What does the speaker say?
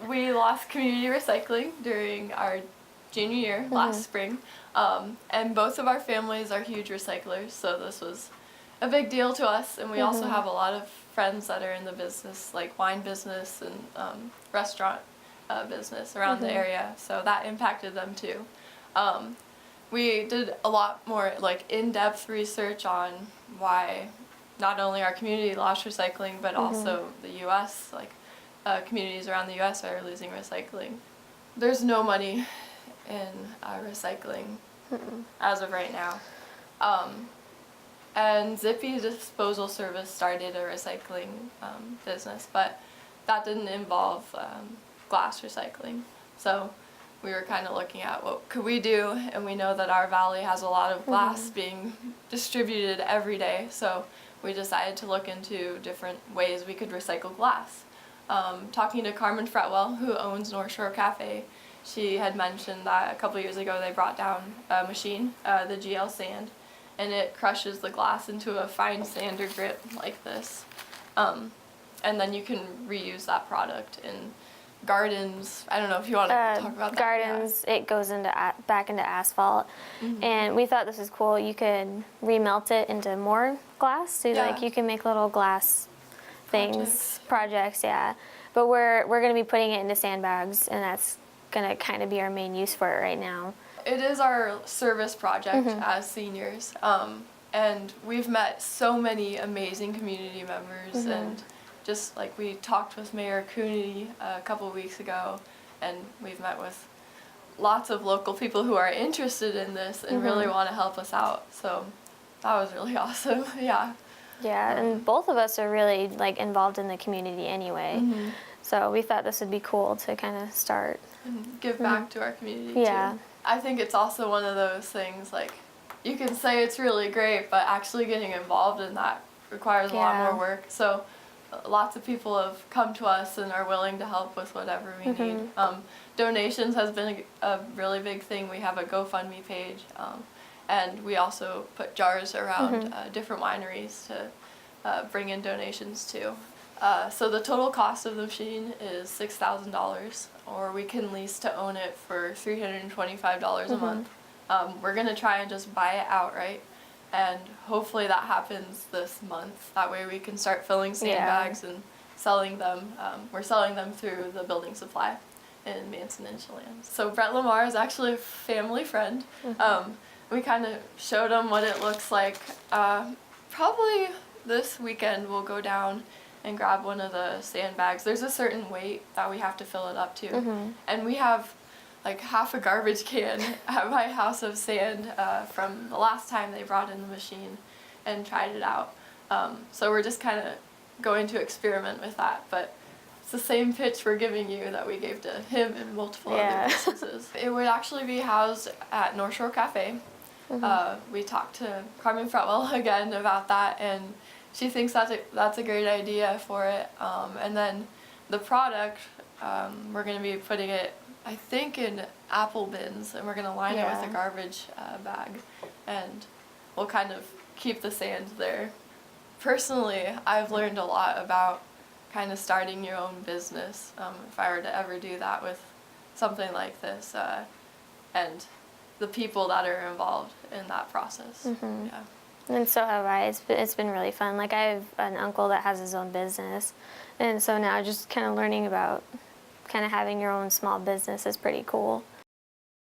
We lost community recycling during our junior year last spring, and both of our families are huge recyclers, so this was a big deal to us. And we also have a lot of friends that are in the business, like wine business and restaurant business around the area, so that impacted them too. We did a lot more like in-depth research on why not only our community lost recycling, but also the U.S., like communities around the U.S. are losing recycling. There's no money in recycling as of right now. And Zippy Disposal Service started a recycling business, but that didn't involve glass recycling. So we were kind of looking at what could we do, and we know that our valley has a lot of glass being distributed every day, so we decided to look into different ways we could recycle glass. Talking to Carmen Fretwell, who owns North Shore Cafe, she had mentioned that a couple years ago they brought down a machine, the GL sand, and it crushes the glass into a fine sander grit like this. And then you can reuse that product in gardens. I don't know if you want to talk about that. Gardens, it goes into back into asphalt, and we thought this was cool. You could remelt it into more glass, so like you can make little glass things, projects, But we're going to be putting it into sandbags, and that's going to kind of be our main use for it right now. It is our service project as seniors, and we've met so many amazing community members, and just like we talked with Mayor Cooney a couple of weeks ago, and we've met with lots of local people who are interested in this and really want to help us out. So that was really awesome. Yeah, and both of us are really like involved in the community anyway. So we thought this would be cool to kind of start and give back to our community too. I think it's also one of those things, like, you can say it's really great, but actually getting involved in that requires a lot more work. So lots of people have come to us and are willing to help with whatever we need. Donations has been a really big thing. We have a GoFundMe page, and we also put jars around different wineries to bring in donations too. So the total cost of the machine is $6,000, or we can lease to own it for $325 a month. We're going to try and just buy it outright, and hopefully that happens this month. That way we can start filling sandbags and selling them. We're selling them through the building supply in Manson and Chelan. So Brett Lamar is actually a family friend. We kind of showed him what it looks like. Probably this weekend we'll go down and grab one of the sandbags. There's a certain weight that we have to fill it up to. And we have like half a garbage can at my house of sand from the last time they brought in the machine and tried it out. So we're just kind of going to experiment with that. But it's the same pitch we're giving you that we gave to him and multiple other businesses. It would actually be housed at North Shore Cafe. We talked to Carmen Fretwell again about that, and she thinks that's a great idea for it. And then the product, we're going to be putting it, I think, in apple bins, and we're going to line it with a garbage bag, and we'll kind of keep the sand there. Personally, I've learned a lot about kind of starting your own business, if I were to ever do that with something like this, and the people that are involved in that process. And so have I. It's been really fun. Like, I have an uncle that has his own business, and so now just kind of learning about kind of having your own small business is pretty cool.